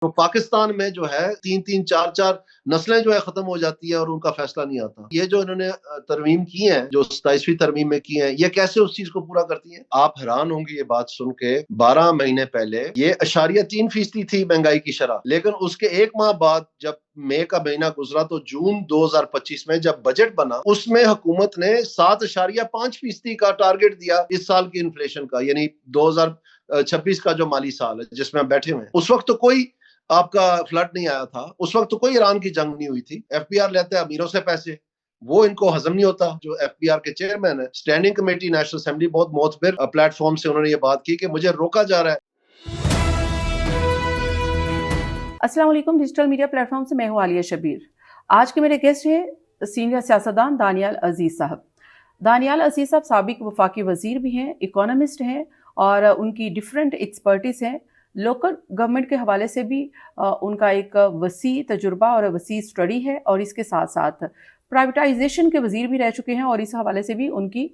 تو پاکستان میں جو ہے 3 4 نسلیں جو ہے ختم ہو جاتی ہے اور ان کا فیصلہ نہیں آتا. یہ جو انہوں نے ترمیم کی ہیں، جو 27ویں ترمیم میں کی ہیں، یہ کیسے اس چیز کو پورا کرتی ہیں؟ آپ حیران ہوں گے یہ بات سن کے. 12 مہینے پہلے یہ 0.3% تھی مہنگائی کی شرح، لیکن اس کے ایک ماہ بعد جب مئی کا مہینہ گزرا تو جون 2025 میں جب بجٹ بنا، اس میں حکومت نے 7.5% کا ٹارگٹ دیا اس سال کی انفلیشن کا، یعنی 2026 کا جو مالی سال ہے جس میں ہم بیٹھے ہوئے ہیں. اس وقت تو کوئی آپ کا فلڈ نہیں آیا تھا، اس وقت تو کوئی ایران کی جنگ نہیں ہوئی تھی. ایف بی آر لیتے ہیں امیروں سے پیسے، وہ ان کو ہضم نہیں ہوتا. جو ایف بی آر کے چیئرمین ہے، اسٹینڈنگ کمیٹی نیشنل اسمبلی، بہت معتبر پلیٹ فارم سے انہوں نے یہ بات کی کہ مجھے روکا جا رہا ہے. السلام علیکم. ڈیجیٹل میڈیا پلیٹ فارم سے میں ہوں عالیہ شبیر. آج کے میرے گیسٹ ہیں سینئر سیاستدان دانیال عزیز صاحب. دانیال عزیز صاحب سابق وفاقی وزیر بھی ہیں، اکانومسٹ ہیں، اور ان کی ڈیفرنٹ ایکسپرٹیز ہیں. لوکل گورنمنٹ کے حوالے سے بھی ان کا ایک وسیع تجربہ اور وسیع اسٹڈی ہے، اور اس کے ساتھ ساتھ پرائیویٹائزیشن کے وزیر بھی رہ چکے ہیں، اور اس حوالے سے بھی ان کی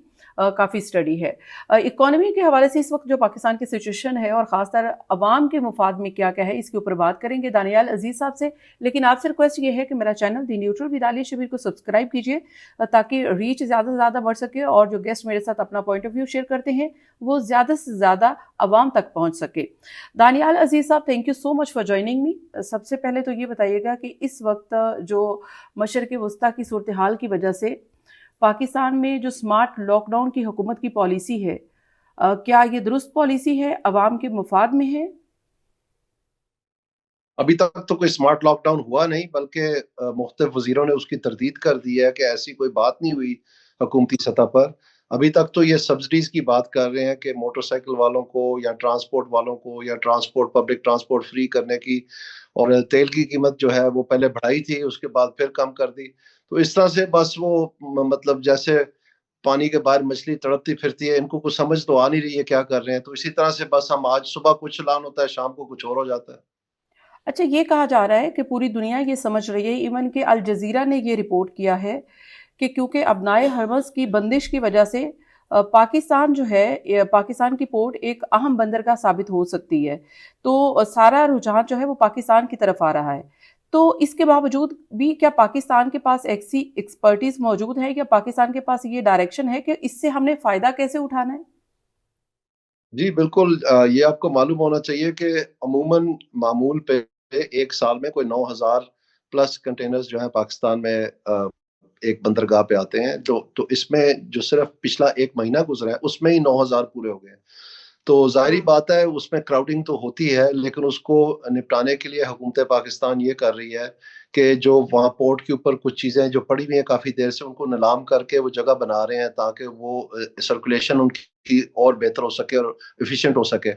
کافی اسٹڈی ہے. اکانومی کے حوالے سے اس وقت جو پاکستان کی سچویشن ہے اور خاص طور عوام کے مفاد میں کیا ہے، اس کے اوپر بات کریں گے دانیال عزیز صاحب سے. لیکن آپ سے ریکویسٹ یہ ہے کہ میرا چینل دی نیوٹرل ود عالیہ شبیر کو سبسکرائب کیجیے تاکہ ریچ زیادہ سے زیادہ بڑھ سکے، اور جو گیسٹ میرے ساتھ اپنا پوائنٹ آف ویو شیئر کرتے ہیں وہ زیادہ سے زیادہ عوام تک پہنچ سکے. Danial Aziz Sahib, thank you so much for joining me. سب سے پہلے تو یہ بتائیے گا کہ اس وقت جو مشرق وسطیٰ کی صورتحال کی وجہ سے پاکستان میں جو سمارٹ لاک ڈاؤن کی حکومت کی پالیسی ہے، کیا یہ درست پالیسی ہے، عوام کے مفاد میں ہے؟ ابھی تک تو کوئی سمارٹ لاک ڈاؤن ہوا نہیں، بلکہ مختلف وزیروں نے اس کی تردید کر دی ہے کہ ایسی کوئی بات نہیں ہوئی حکومتی سطح پر. ابھی تک تو یہ سبسڈیز کی بات کر رہے ہیں کہ موٹر سائیکل والوں کو یا ٹرانسپورٹ والوں کو یا پبلک ٹرانسپورٹ فری کرنے کی، اور تیل کی قیمت جو ہے وہ پہلے بڑھائی تھی، اس کے بعد پھر کم کر دی. تو اس طرح سے بس وہ مطلب جیسے پانی کے باہر مچھلی تڑپتی پھرتی ہے، ان کو کچھ سمجھ تو آ نہیں رہی ہے کیا کر رہے ہیں. تو اسی طرح سے بس ہم آج صبح کچھ اعلان ہوتا ہے، شام کو کچھ اور ہو جاتا ہے. اچھا، یہ کہا جا رہا ہے کہ پوری دنیا یہ سمجھ رہی ہے، ایون کہ الجزیرہ نے یہ رپورٹ کیا ہے کہ کیونکہ ابنائے حرمز کی بندش کی وجہ سے پاکستان جو ہے، پاکستان کی پورٹ ایک اہم بندرگاہ ثابت ہو سکتی ہے، تو سارا رجحان جو ہے وہ پاکستان کی طرف آ رہا ہے. تو اس کے باوجود بھی کیا پاکستان کے پاس ایسی ایکسپرٹیز موجود ہے، یا پاکستان کے پاس یہ ڈائریکشن ہے کہ اس سے ہم نے فائدہ کیسے اٹھانا ہے؟ جی بالکل. یہ آپ کو معلوم ہونا چاہیے کہ عموماً معمول پہ ایک سال میں کوئی 9,000 پلس کنٹینرز جو ہیں پاکستان میں ایک بندرگاہ پہ آتے ہیں. تو اس میں جو صرف پچھلا ایک مہینہ گزرا ہے اس میں ہی 9,000 پورے ہو گئے ہیں. تو ظاہری بات ہے اس میں کراؤڈنگ تو ہوتی ہے، لیکن اس کو نپٹانے کے لیے حکومت پاکستان یہ کر رہی ہے کہ جو وہاں پورٹ کے اوپر کچھ چیزیں جو پڑی ہوئی ہیں کافی دیر سے، ان کو نیلام کر کے وہ جگہ بنا رہے ہیں تاکہ وہ سرکولیشن ان کی اور بہتر ہو سکے اور ایفیشینٹ ہو سکے.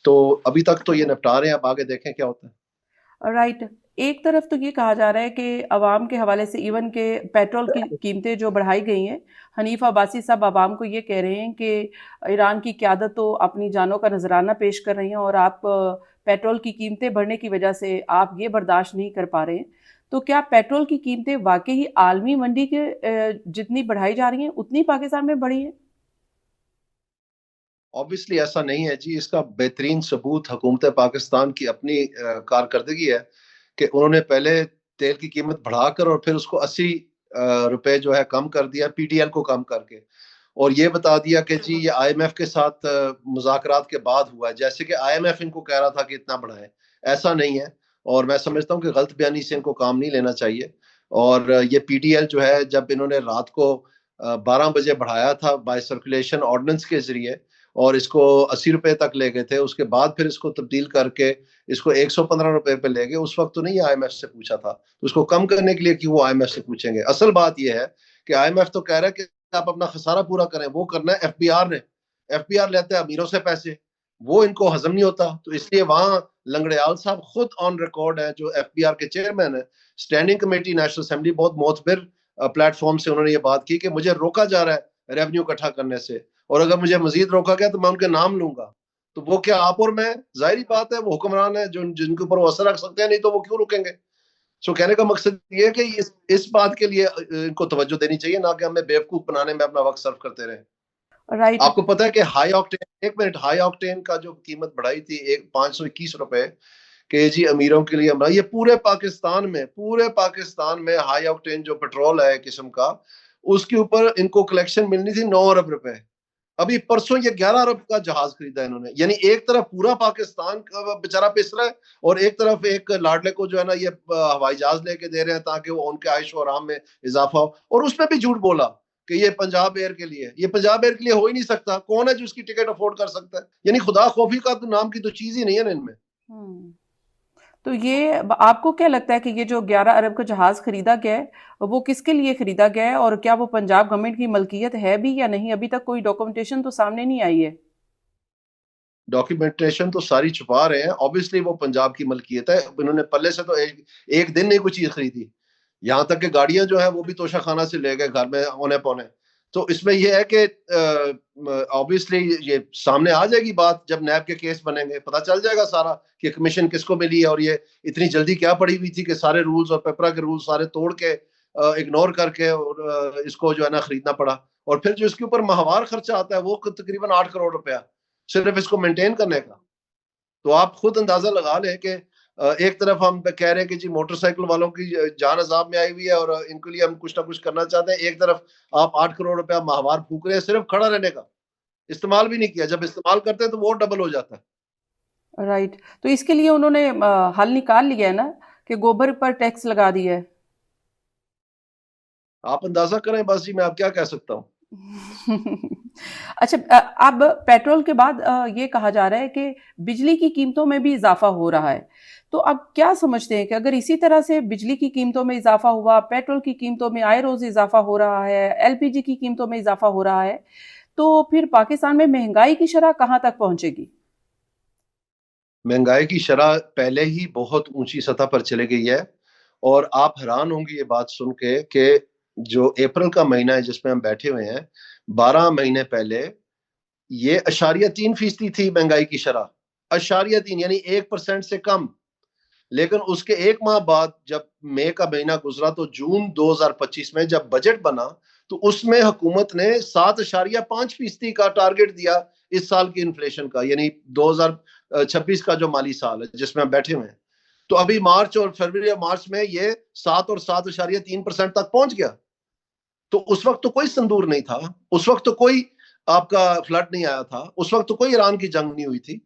تو ابھی تک تو یہ نپٹا رہے ہیں، اب آگے دیکھیں کیا ہوتا ہے. رائٹ. ایک طرف تو یہ کہا جا رہا ہے کہ عوام کے حوالے سے ایون کہ پیٹرول کی قیمتیں جو بڑھائی گئی ہیں، حنیف عباسی صاحب عوام کو یہ کہہ رہے ہیں کہ ایران کی قیادت تو اپنی جانوں کا نذرانہ پیش کر رہی ہیں، اور آپ پیٹرول کی قیمتیں بڑھنے کی وجہ سے آپ یہ برداشت نہیں کر پا رہے ہیں. تو کیا پیٹرول کی قیمتیں واقعی عالمی منڈی کے جتنی بڑھائی جا رہی ہیں اتنی پاکستان میں بڑھی ہیں؟ آبویسلی ایسا نہیں ہے جی. اس کا بہترین ثبوت حکومت پاکستان کی اپنی کارکردگی ہے کہ انہوں نے پہلے تیل کی قیمت بڑھا کر اور پھر اس کو 80 روپے جو ہے کم کر دیا، پی ڈی ایل کو کم کر کے، اور یہ بتا دیا کہ جی یہ آئی ایم ایف کے ساتھ مذاکرات کے بعد ہوا ہے، جیسے کہ آئی ایم ایف ان کو کہہ رہا تھا کہ اتنا بڑھا ہے. ایسا نہیں ہے، اور میں سمجھتا ہوں کہ غلط بیانی سے ان کو کام نہیں لینا چاہیے. اور یہ پی ڈی ایل جو ہے، جب انہوں نے رات کو 12 بجے بڑھایا تھا بائی سرکولیشن آرڈیننس کے ذریعے، اور اس کو 80 روپے تک لے گئے تھے، اس کے بعد پھر اس کو تبدیل کر کے اس کو 115 روپے پہ لے گئے. اس وقت تو نہیں آئی ایم ایف سے پوچھا تھا، تو اس کو کم کرنے کے لیے کیوں وہ آئی ایم ایف سے پوچھیں گے؟ اصل بات یہ ہے کہ آئی ایم ایف تو کہہ رہا ہے کہ آپ اپنا خسارہ پورا کریں، وہ کرنا ہے ایف بی آر نے. ایف بی آر لیتے ہیں امیروں سے پیسے، وہ ان کو ہضم نہیں ہوتا. تو اس لیے وہاں لنگڑیال صاحب خود آن ریکارڈ ہیں، جو ایف بی آر کے چیئرمین ہیں، اسٹینڈنگ کمیٹی نیشنل اسمبلی، بہت معتبر پلیٹ فارم سے انہوں نے یہ بات کی کہ مجھے روکا جا رہا ہے ریونیو اکٹھا کرنے سے، اور اگر مجھے مزید روکا گیا تو میں ان کے نام لوں گا. تو وہ کیا آپ اور میں؟ ظاہری بات ہے وہ حکمران ہے جن کے اوپر وہ اثر رکھ سکتے ہیں، نہیں تو وہ کیوں رکیں گے؟ سو کہنے کا مقصد یہ ہے کہ اس بات کے لیے ان کو توجہ دینی چاہیے، نہ کہ ہمیں بیوقوف بنانے میں اپنا وقت صرف کرتے رہیں. رائٹ. آپ کو پتا ہے کہ ہائی آکٹین، ایک منٹ، ہائی آکٹین کا جو قیمت بڑھائی تھی 521 روپے، کہ جی امیروں کے لیے ہمارا، یہ پورے پاکستان میں ہائی آکٹین جو پیٹرول ہے قسم کا، اس کے اوپر ان کو کلیکشن ملنی تھی 9 ارب روپے. ابھی پرسوں یہ 11 ارب کا جہاز خریدا انہوں نے. یعنی ایک طرف پورا پاکستان بیچارہ پس رہا ہے، اور ایک طرف ایک لاڈلے کو جو ہے نا یہ ہوائی جہاز لے کے دے رہے ہیں تاکہ وہ ان کے عائش و آرام میں اضافہ ہو. اور اس میں بھی جھوٹ بولا کہ یہ پنجاب ایئر کے لیے. یہ پنجاب ایئر کے لیے ہو ہی نہیں سکتا. کون ہے جو اس کی ٹکٹ افورڈ کر سکتا ہے؟ یعنی خدا خوفی کا نام کی تو چیز ہی نہیں ہے نا ان میں. تو یہ آپ کو کیا لگتا ہے کہ یہ جو 11 ارب کا جہاز خریدا گیا ہے وہ کس کے لیے خریدا گیا ہے، اور کیا وہ پنجاب گورنمنٹ کی ملکیت ہے بھی یا نہیں؟ ابھی تک کوئی ڈاکومنٹیشن تو سامنے نہیں آئی ہے. ڈاکیومنٹیشن تو ساری چھپا رہے ہیں. اوبیسلی وہ پنجاب کی ملکیت ہے. انہوں نے پلے سے تو ایک دن نہیں کوئی چیز خریدی. یہاں تک کہ گاڑیاں جو ہیں وہ بھی توشہ خانہ سے لے گئے گھر میں اونے پونے. تو اس میں یہ ہے کہ اوبیسلی یہ سامنے آ جائے گی بات جب نیب کے کیس بنیں گے، پتہ چل جائے گا سارا کہ کمیشن کس کو ملی ہے، اور یہ اتنی جلدی کیا پڑی ہوئی تھی کہ سارے رولز اور پیپرا کے رولز سارے توڑ کے اگنور کر کے اور اس کو جو ہے نا خریدنا پڑا. اور پھر جو اس کے اوپر ماہوار خرچہ آتا ہے وہ تقریباً 8 کروڑ روپیہ صرف اس کو مینٹین کرنے کا. تو آپ خود اندازہ لگا لیں کہ ایک طرف ہم کہہ رہے ہیں کہ جی موٹر سائیکل والوں کی جان عذاب میں آئی ہوئی ہے اور ان کے لیے ہم کچھ نہ کچھ کرنا چاہتے ہیں، ایک طرف آپ 8 کروڑ روپیہ ماہوار پھونک رہے ہیں صرف کھڑا رہنے کا. استعمال بھی نہیں کیا. جب استعمال کرتے ہیں تو وہ ڈبل ہو جاتا ہے. رائٹ. تو اس کے لیے انہوں نے حل نکال لیا ہے نا کہ گوبر پر ٹیکس لگا دیا ہے. آپ اندازہ کریں بس جی، میں اب کیا کہہ سکتا ہوں. اچھا، اب پیٹرول کے بعد یہ کہا جا رہا ہے کہ بجلی کی قیمتوں میں بھی اضافہ ہو رہا ہے. تو اب کیا سمجھتے ہیں کہ اگر اسی طرح سے بجلی کی قیمتوں میں اضافہ ہوا، پیٹرول کی قیمتوں میں آئے روز اضافہ ہو رہا ہے، ایل پی جی کی قیمتوں میں اضافہ ہو رہا ہے، تو پھر پاکستان میں مہنگائی کی شرح کہاں تک پہنچے گی؟ مہنگائی کی شرح پہلے ہی بہت اونچی سطح پر چلے گئی ہے. اور آپ حیران ہوں گے یہ بات سن کے کہ جو اپریل کا مہینہ ہے جس میں ہم بیٹھے ہوئے ہیں، 12 مہینے پہلے یہ 0.3% تھی مہنگائی کی شرح. 0.3 یعنی 1% سے کم. لیکن اس کے ایک ماہ بعد جب مئی کا مہینہ گزرا تو جون 2025 میں جب بجٹ بنا تو اس میں حکومت نے 7.5% کا ٹارگٹ دیا اس سال کی انفلیشن کا، یعنی 2026 کا جو مالی سال ہے جس میں ہم بیٹھے ہوئے ہیں. تو ابھی مارچ اور فروری اور مارچ میں یہ 7 اور 7.3% تک پہنچ گیا. تو اس وقت تو کوئی صندور نہیں تھا، اس وقت تو کوئی آپ کا فلڈ نہیں آیا تھا، اس وقت تو کوئی ایران کی جنگ نہیں ہوئی تھی.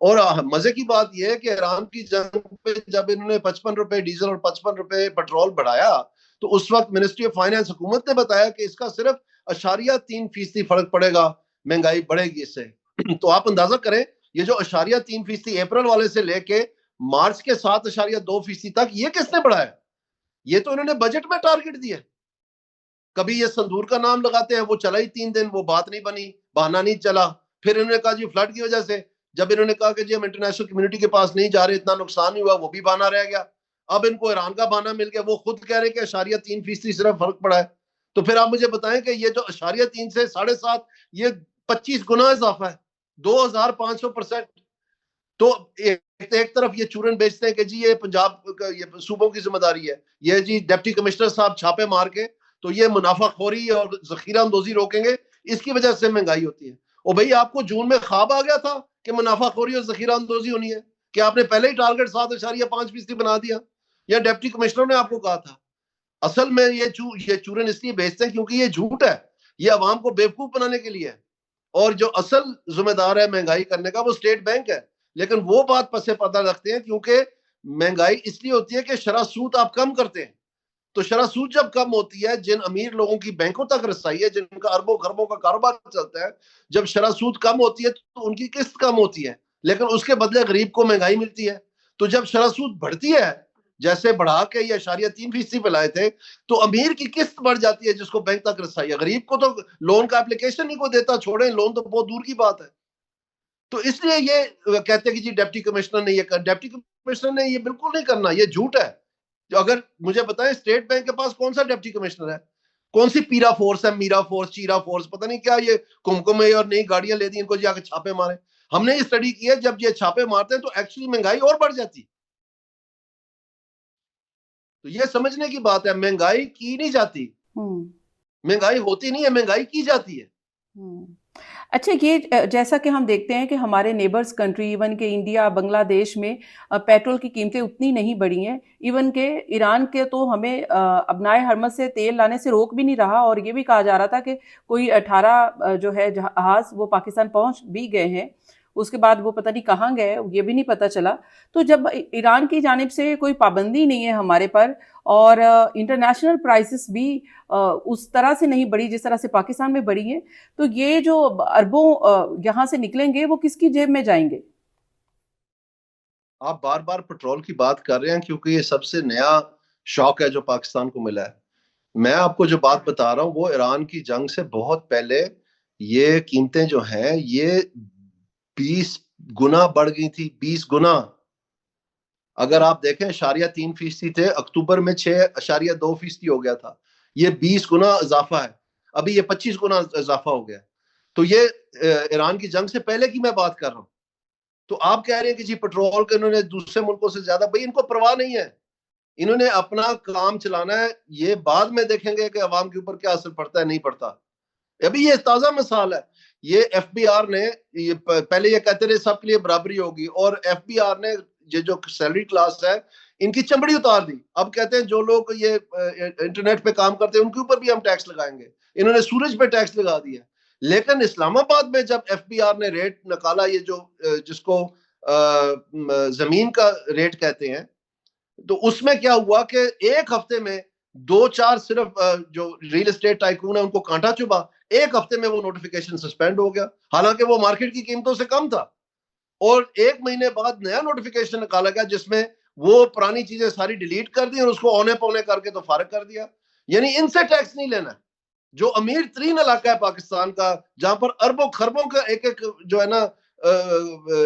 اور مزے کی بات یہ ہے کہ ایران کی جنگ پہ جب انہوں نے 55 روپے ڈیزل اور 55 روپے پیٹرول بڑھایا تو اس وقت منسٹری آف فائنانس حکومت نے بتایا کہ اس کا صرف 0.3% فرق پڑے گا، مہنگائی بڑھے گی اس سے. تو آپ اندازہ کریں یہ جو 0.3% اپریل والے سے لے کے مارچ کے 7.2% تک یہ کس نے بڑھایا؟ یہ تو انہوں نے بجٹ میں ٹارگٹ دیا. کبھی یہ صندور کا نام لگاتے ہیں، وہ چلا ہی 3 دن، وہ بات نہیں بنی، بہانہ نہیں چلا. پھر انہوں نے کہا جی فلڈ کی وجہ سے، جب انہوں نے کہا کہ جی ہم انٹرنیشنل کمیونٹی کے پاس نہیں جا رہے، اتنا نقصان نہیں ہوا، وہ بھی بہانہ رہ گیا. اب ان کو ایران کا بہانہ مل گیا، وہ خود کہہ رہے کہ 0.3% صرف فرق پڑا ہے. تو پھر آپ مجھے بتائیں کہ یہ جو 0.3 سے 7.5 یہ 25 گنا اضافہ ہے، 2500%. تو ایک طرف یہ چورن بیچتے ہیں کہ جی یہ پنجاب یہ صوبوں کی ذمہ داری ہے، یہ جی ڈپٹی کمشنر صاحب چھاپے مار کے تو یہ منافع خوری اور ذخیرہ اندوزی روکیں گے، اس کی وجہ سے مہنگائی ہوتی ہے. اور بھئی آپ کو جون میں خواب آ گیا تھا کہ منافع خوری اور ذخیرہ اندوزی ہونی ہے کہ آپ نے پہلے ہی ٹارگٹ 7.5% بنا دیا، یا ڈپٹی کمشنر نے آپ کو کہا تھا؟ اصل میں یہ چورن اس لیے بیچتے ہیں کیونکہ یہ جھوٹ ہے، یہ عوام کو بیوقوف بنانے کے لیے ہے. اور جو اصل ذمہ دار ہے مہنگائی کرنے کا وہ اسٹیٹ بینک ہے. لیکن وہ بات پسے پردہ رکھتے ہیں کیونکہ مہنگائی اس لیے ہوتی ہے کہ شرح سود آپ کم کرتے ہیں. تو شرح سود جب کم ہوتی ہے، جن امیر لوگوں کی بینکوں تک رسائی ہے، جن کا اربوں خربوں کا کاروبار چلتا ہے، جب شرح سود کم ہوتی ہے تو ان کی قسط کم ہوتی ہے، لیکن اس کے بدلے غریب کو مہنگائی ملتی ہے. تو جب شرح سود بڑھتی ہے، جیسے بڑھا کے یہ 0.3% پہ لائے تھے، تو امیر کی قسط بڑھ جاتی ہے جس کو بینک تک رسائی ہے. غریب کو تو لون کا اپلیکیشن نہیں کو دیتا، چھوڑیں لون تو بہت دور کی بات ہے. تو اس لیے یہ کہتے ہیں کہ جی ڈپٹی کمشنر نے یہ کر، ڈپٹی کمشنر نے یہ بالکل نہیں کرنا، یہ جھوٹ ہے. جو اگر مجھے بتائیں اسٹیٹ بینک کے پاس کون سا ڈپٹی کمشنر ہے؟ کون سی پیرا فورس ہے، میرا فورس، چیرا فورس، پتہ نہیں کیا یہ کمکم ہے اور نئی گاڑیاں لے دی ان کو جا کے چھاپے مارے. ہم نے یہ اسٹڈی کی ہے، جب یہ چھاپے مارتے ہیں تو ایکچولی مہنگائی اور بڑھ جاتی. تو یہ سمجھنے کی بات ہے، مہنگائی کی نہیں جاتی، مہنگائی ہوتی نہیں ہے، مہنگائی کی جاتی ہے. اچھا یہ جیسا کہ ہم دیکھتے ہیں کہ ہمارے نیبرز کنٹری ایون کہ انڈیا بنگلہ دیش میں پیٹرول کی قیمتیں اتنی نہیں بڑھی ہیں، ایون کہ ایران کے تو ہمیں ابنائے حرمت سے تیل لانے سے روک بھی نہیں رہا، اور یہ بھی کہا جا رہا تھا کہ کوئی 18 جو ہے جہاز وہ پاکستان پہنچ بھی گئے ہیں، اس کے بعد وہ پتہ نہیں کہاں گئے، یہ بھی نہیں پتہ چلا۔ تو جب ایران کی جانب سے کوئی پابندی نہیں ہے ہمارے پر، اور انٹرنیشنل پرائسز بھی اس طرح سے نہیں بڑھی جس طرح سے پاکستان میں بڑھی ہیں، تو یہ جو اربوں یہاں سے نکلیں گے وہ کس کی جیب میں جائیں گے؟ آپ بار بار پٹرول کی بات کر رہے ہیں کیونکہ یہ سب سے نیا شوق ہے جو پاکستان کو ملا ہے۔ میں آپ کو جو بات بتا رہا ہوں وہ ایران کی جنگ سے بہت پہلے یہ قیمتیں جو ہیں یہ 20 گنا بڑھ گئی تھی، 20 گنا۔ اگر آپ دیکھیں 3% تھے، اکتوبر میں 6.2% ہو گیا تھا، یہ 20 گنا اضافہ ہے، ابھی یہ 25 گنا اضافہ ہو گیا۔ تو یہ ایران کی جنگ سے پہلے کی میں بات کر رہا ہوں۔ تو آپ کہہ رہے ہیں کہ جی پٹرول کے انہوں نے دوسرے ملکوں سے زیادہ، بھائی ان کو پرواہ نہیں ہے، انہوں نے اپنا کام چلانا ہے، یہ بعد میں دیکھیں گے کہ عوام کے اوپر کیا اثر پڑتا ہے نہیں پڑتا۔ ابھی یہ تازہ مثال ہے، یہ ایف بی آر نے پہلے یہ کہتے رہے سب کے لیے برابری ہوگی، اور ایف بی آر نے یہ جو سیلری کلاس ہے ان کی چمڑی اتار دی۔ اب کہتے ہیں جو لوگ یہ انٹرنیٹ پہ کام کرتے ہیں ان کے اوپر بھی ہم ٹیکس لگائیں گے، انہوں نے سورج پہ ٹیکس لگا دیا۔ لیکن اسلام آباد میں جب ایف بی آر نے ریٹ نکالا، یہ جو جس کو زمین کا ریٹ کہتے ہیں، تو اس میں کیا ہوا کہ ایک ہفتے میں 2-4 صرف جو ریل اسٹیٹ ٹائکون ہے ان کو کانٹا چبھا، ایک ہفتے میں وہ نوٹیفیکیشن سسپینڈ ہو گیا، حالانکہ وہ مارکیٹ کی قیمتوں سے کم تھا۔ اور ایک مہینے بعد نیا نوٹیفیکیشن نکالا گیا جس میں وہ پرانی چیزیں ساری ڈیلیٹ کر دی اور اس کو اونے پونے کر کے تو فارغ کر دیا۔ یعنی ان سے ٹیکس نہیں لینا ہے، جو امیر ترین علاقہ ہے پاکستان کا، جہاں پر اربوں خربوں کا ایک ایک جو ہے نا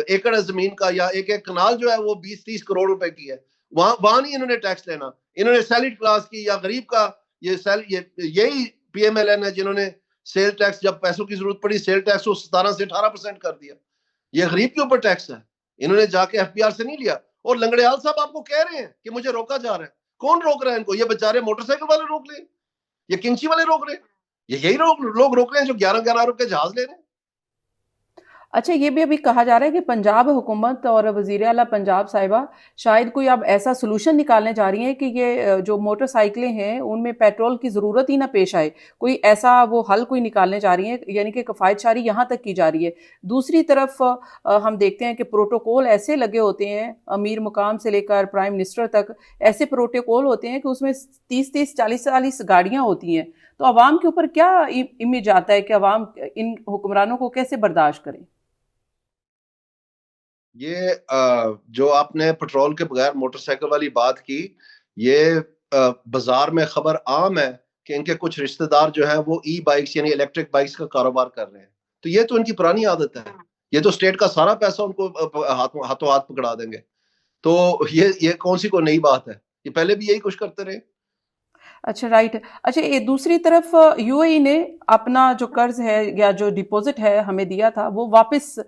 ایکڑ زمین کا یا ایک ایک کنال جو ہے وہ 20-30 کروڑ روپے کی ہے، وہاں نہیں انہوں نے ٹیکس لینا۔ انہوں نے سیلڈ کلاس کی یا غریب کا یہی پی ایم ایل این ہے جنہوں نے سیل ٹیکس، جب پیسوں کی ضرورت پڑی سیل ٹیکس کو 17 سے 18% کر دیا۔ یہ غریب کے اوپر ٹیکس ہے، انہوں نے جا کے ایف بی آر سے نہیں لیا۔ اور لنگڑیال صاحب آپ کو کہہ رہے ہیں کہ مجھے روکا جا رہا ہے، کون روک رہا ہے ان کو؟ یہ بیچارے موٹر سائیکل والے روک لیں، یہ کنچی والے روک رہے ہیں، یہی لوگ روک رہے ہیں جو 11 ارب کے جہاز لے رہے ہیں۔ اچھا یہ بھی ابھی کہا جا رہا ہے کہ پنجاب حکومت اور وزیر اعلیٰ پنجاب صاحبہ شاید کوئی اب ایسا سلوشن نکالنے جا رہی ہیں کہ یہ جو موٹر سائیکلیں ہیں ان میں پیٹرول کی ضرورت ہی نہ پیش آئے، کوئی ایسا وہ حل کوئی نکالنے جا رہی ہیں، یعنی کہ کفایت شاری یہاں تک کی جا رہی ہے۔ دوسری طرف ہم دیکھتے ہیں کہ پروٹوکول ایسے لگے ہوتے ہیں، امیر مقام سے لے کر پرائم منسٹر تک ایسے پروٹوکول ہوتے ہیں کہ اس میں 30-30 40-40 گاڑیاں ہوتی ہیں، تو عوام کے اوپر کیا امیج آتا ہے کہ عوام ان حکمرانوں کو کیسے برداشت کریں؟ یہ جو آپ نے پٹرول کے بغیر موٹر سائیکل والی بات کی، یہ بازار میں خبر عام ہے کہ ان کے کچھ رشتہ دار جو ہیں وہ ای بائکس یعنی الیکٹرک بائکس کا کاروبار کر رہے ہیں۔ تو یہ تو ان کی پرانی عادت ہے، یہ تو اسٹیٹ کا سارا پیسہ ان کو ہاتھوں ہاتھ پکڑا دیں گے۔ تو یہ کون سی کوئی نئی بات ہے، یہ پہلے بھی یہی کچھ کرتے رہے۔ اچھا رائٹ۔ اچھا یہ دوسری طرف یو اے ای نے اپنا جو قرض ہے یا جو ڈپوزٹ ہے ہمیں دیا تھا وہ واپس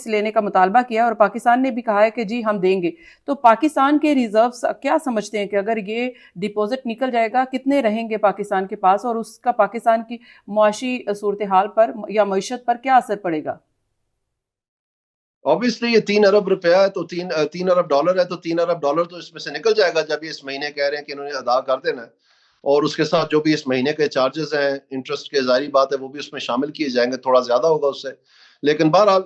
لینے کا مطالبہ کیا، اور پاکستان نے بھی کہا ہے کہ جی ہم دیں گے۔ تو پاکستان کے ریزروز کیا سمجھتے ہیں کہ اگر یہ ڈپوزٹ نکل جائے گا کتنے رہیں گے پاکستان کے پاس، اور اس کا پاکستان کی معاشی صورتحال پر یا معیشت پر کیا اثر پڑے گا؟ obviously یہ 3 ارب روپیہ ہے تو 3 ارب ڈالر ہے، تو 3 ارب ڈالر تو اس میں سے نکل جائے گا جب یہ اس مہینے کہہ رہے ہیں کہ انہوں نے ادا کر دینا ہے، اور اس کے ساتھ جو بھی اس مہینے کے چارجز ہیں انٹرسٹ کے، ظاہری بات ہے وہ بھی اس میں شامل کیے جائیں گے، تھوڑا زیادہ ہوگا اس سے۔ لیکن بہرحال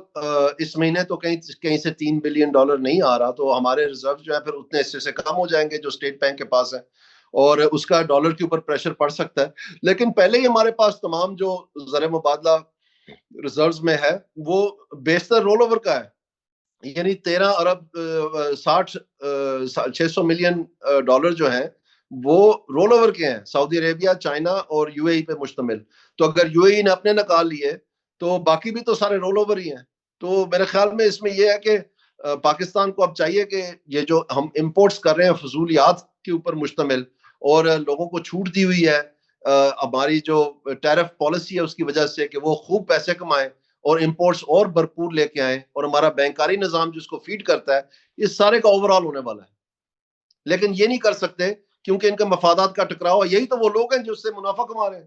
اس مہینے تو کہیں سے $3 بلین نہیں آ رہا، تو ہمارے ریزرو جو ہے پھر اتنے حصے سے کم ہو جائیں گے جو اسٹیٹ بینک کے پاس ہے، اور اس کا ڈالر کے اوپر پریشر پڑ سکتا ہے۔ لیکن پہلے ہی ہمارے پاس تمام جو زر مبادلہ ریزروز میں ہے وہ بیشتر رول اوور کا ہے، یعنی 13 ارب 600 ملین ڈالر جو ہیں وہ رول اوور کے ہیں، سعودی عربیہ، چائنا اور یو اے ای پہ مشتمل۔ تو اگر یو اے ای نے اپنے نکال لیے تو باقی بھی تو سارے رول اوور ہی ہیں۔ تو میرے خیال میں اس میں یہ ہے کہ پاکستان کو اب چاہیے کہ یہ جو ہم امپورٹس کر رہے ہیں فضولیات کے اوپر مشتمل، اور لوگوں کو چھوٹ دی ہوئی ہے ہماری جو ٹیرف پالیسی ہے اس کی وجہ سے، کہ وہ خوب پیسے کمائیں اور امپورٹس اور بھرپور لے کے آئیں، اور ہمارا بینکاری نظام جس کو فیڈ کرتا ہے اس سارے کا اوور آل ہونے والا ہے۔ لیکن یہ نہیں کر سکتے کیونکہ ان کے مفادات کا ٹکراؤ ہے، یہی تو وہ لوگ ہیں جو اس سے منافع کما رہے ہیں۔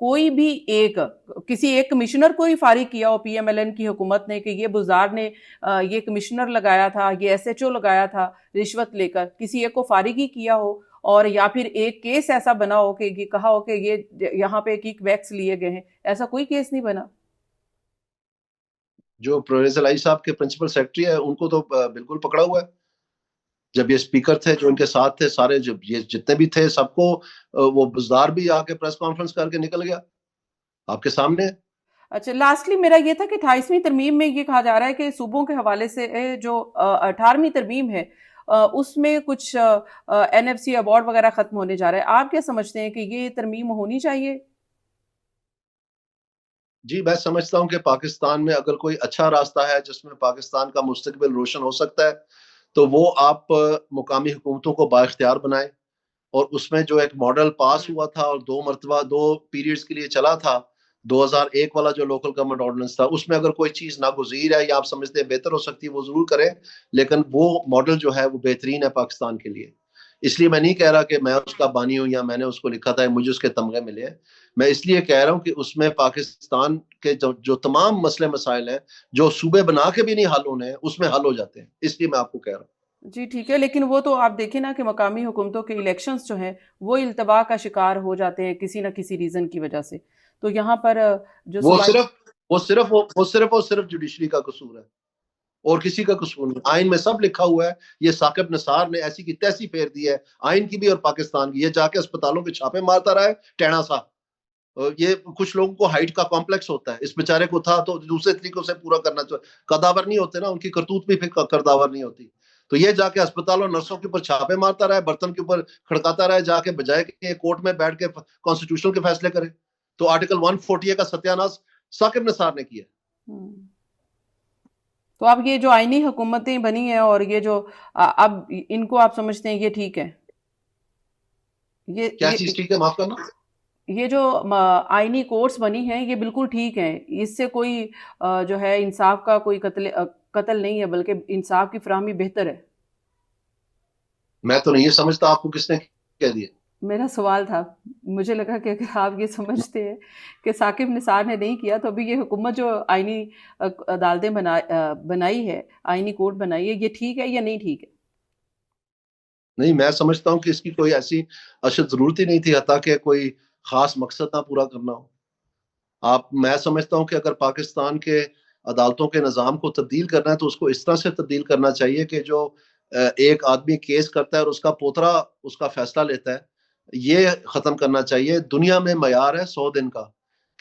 کوئی بھی ایک کسی ایک کمشنر کو ہی فارغ کیا ہو پی ایم ایل این کی حکومت نے کہ یہ بزدار نے یہ کمشنر لگایا تھا, یہ ایس ایچ او لگایا تھا رشوت لے کر, کسی ایک کو فارغ ہی کیا ہو, اور یا پھر ایک کیس ایسا بنا ہو کہ یہ کہا ہو کہ یہ یہاں پہ کک بیکس لیے گئے ہیں, ایسا کوئی کیس نہیں بنا. جو پروفیسر علی صاحب کے پرنسپل سیکرٹری ہے ان کو تو بالکل پکڑا ہوا ہے. جب یہ اسپیکر تھے جو ان کے ساتھ تھے سارے, جب یہ جتنے بھی تھے سب کو وہ بزدار بھی آ کے پریس کانفرنس کر کے نکل گیا آپ کے سامنے. اچھا, لاسٹلی میرا یہ تھا کہ 28ویں ترمیم میں یہ کہا جا رہا ہے کہ صوبوں کے حوالے سے جو 18ویں ترمیم ہے اس میں کچھ این ایف سی ایوارڈ وغیرہ ختم ہونے جا رہا ہے. آپ کیا سمجھتے ہیں کہ یہ ترمیم ہونی چاہیے؟ جی میں سمجھتا ہوں کہ پاکستان میں اگر کوئی اچھا راستہ ہے جس میں پاکستان کا مستقبل روشن ہو سکتا ہے تو وہ آپ مقامی حکومتوں کو بااختیار بنائیں, اور اس میں جو ایک ماڈل پاس ہوا تھا اور 2 مرتبہ 2 پیریڈز کے لیے چلا تھا, 2001 والا جو لوکل گورنمنٹ آرڈیننس تھا, اس میں اگر کوئی چیز ناگزیر ہے یا آپ سمجھتے ہیں بہتر ہو سکتی ہے وہ ضرور کریں, لیکن وہ ماڈل جو ہے وہ بہترین ہے پاکستان کے لیے. اس لیے میں نہیں کہہ رہا کہ میں اس کا بانی ہوں یا میں نے اس کو لکھا تھا مجھے اس کے تمغے ملے ہیں. میں اس لیے کہہ رہا ہوں کہ اس میں پاکستان کے جو تمام مسئلے مسائل ہیں جو صوبے بنا کے بھی نہیں حل ہونے ہیں اس میں حل ہو جاتے ہیں, اس لیے میں آپ کو کہہ رہا ہوں. جی ٹھیک ہے, لیکن وہ تو آپ دیکھیں نا کہ مقامی حکومتوں کے الیکشنز جو ہیں وہ التباہ کا شکار ہو جاتے ہیں کسی نہ کسی ریزن کی وجہ سے. تو یہاں پر جو صرف جوڈیشری کا قصور ہے اور کسی کا قصور نہیں. آئین میں سب لکھا ہوا ہے, یہ ثاقب نثار نے ایسی کی تیسی پھیر دی ہے آئین کی بھی اور پاکستان کی. یہ جا کے اسپتالوں کے چھاپے مارتا رہا ہے ٹینا سا. یہ کچھ لوگوں کو ہائٹ کا کمپلیکس ہوتا ہے, اس بیچارے کو تھا تو دوسرے طریقوں سے پورا کرنا چاہیے. قداور نہیں ہوتے نا, ان کی کرتوت بھی پھر کرداور نہیں ہوتی. تو یہ جا کے اسپتالوں نرسوں کے اوپر چھاپے مارتا رہا ہے, برتن کے اوپر کھڑکاتا رہا ہے, جا کے بجائے کہ کورٹ میں بیٹھ کے کانسٹیٹیوشنل کے فیصلے کرے. تو آرٹیکل 140 کا ستیہ ناش ثاقب نثار نے کیا. تو اب یہ جو آئینی حکومتیں بنی ہیں اور یہ جو اب ان کو آپ سمجھتے ہیں یہ ٹھیک ہے؟ یہ کیا چیز ٹھیک ہے, معاف کرنا؟ یہ جو آئینی کورٹس بنی ہیں یہ بالکل ٹھیک ہیں, اس سے کوئی جو ہے انصاف کا کوئی قتل نہیں ہے بلکہ انصاف کی فراہمی بہتر ہے. میں تو نہیں سمجھتا, آپ کو کس نے کہہ دیا؟ میرا سوال تھا, مجھے لگا کہ اگر آپ یہ سمجھتے ہیں کہ ثاقب نثار نے نہیں کیا تو ابھی یہ حکومت جو آئینی عدالتیں بنائی ہے, آئینی کورٹ بنائی ہے, یہ ٹھیک ہے یا نہیں ٹھیک ہے؟ نہیں, میں سمجھتا ہوں کہ اس کی کوئی ایسی اشد ضرورت ہی نہیں تھی, حتیٰ کہ کوئی خاص مقصد نہ پورا کرنا ہو. میں سمجھتا ہوں کہ اگر پاکستان کے عدالتوں کے نظام کو تبدیل کرنا ہے تو اس کو اس طرح سے تبدیل کرنا چاہیے کہ جو ایک آدمی کیس کرتا ہے اور اس کا پوترا اس کا فیصلہ لیتا ہے, یہ ختم کرنا چاہیے. دنیا میں معیار ہے 100 دن کا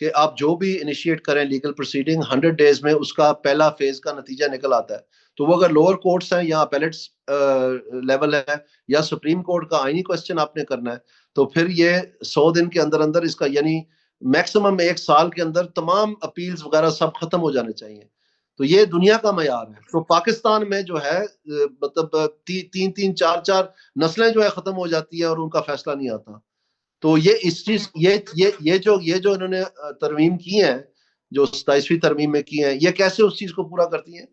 کہ آپ جو بھی انیشیٹ کریں لیگل پروسیڈنگ 100 ڈیز میں اس کا پہلا فیز کا نتیجہ نکل آتا ہے. تو وہ اگر لوور کورٹس ہیں یا اپیلیٹس لیول ہے یا سپریم کورٹ کا آئینی کوسچن آپ نے کرنا ہے تو پھر یہ 100 دن کے اندر اندر اس کا یعنی میکسیمم 1 سال کے اندر تمام اپیلز وغیرہ سب ختم ہو جانے چاہیے. تو یہ دنیا کا معیار ہے. تو پاکستان میں جو ہے مطلب 3 4 نسلیں جو ہے ختم ہو جاتی ہے اور ان کا فیصلہ نہیں آتا. تو یہ اس چیز یہ جو انہوں نے ترمیم کی ہیں, جو 27ویں ترمیم میں کی ہیں, یہ کیسے اس چیز کو پورا کرتی ہیں؟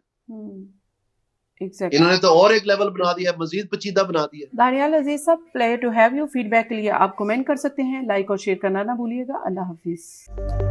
انہوں نے تو اور ایک لیول بنا دیا, مزید پیچیدہ بنا دیا. دانیال عزیز صاحب, player to have you. Feedback کے لیے آپ کمنٹ کر سکتے ہیں, لائک اور شیئر کرنا نہ بھولیے گا. اللہ حافظ.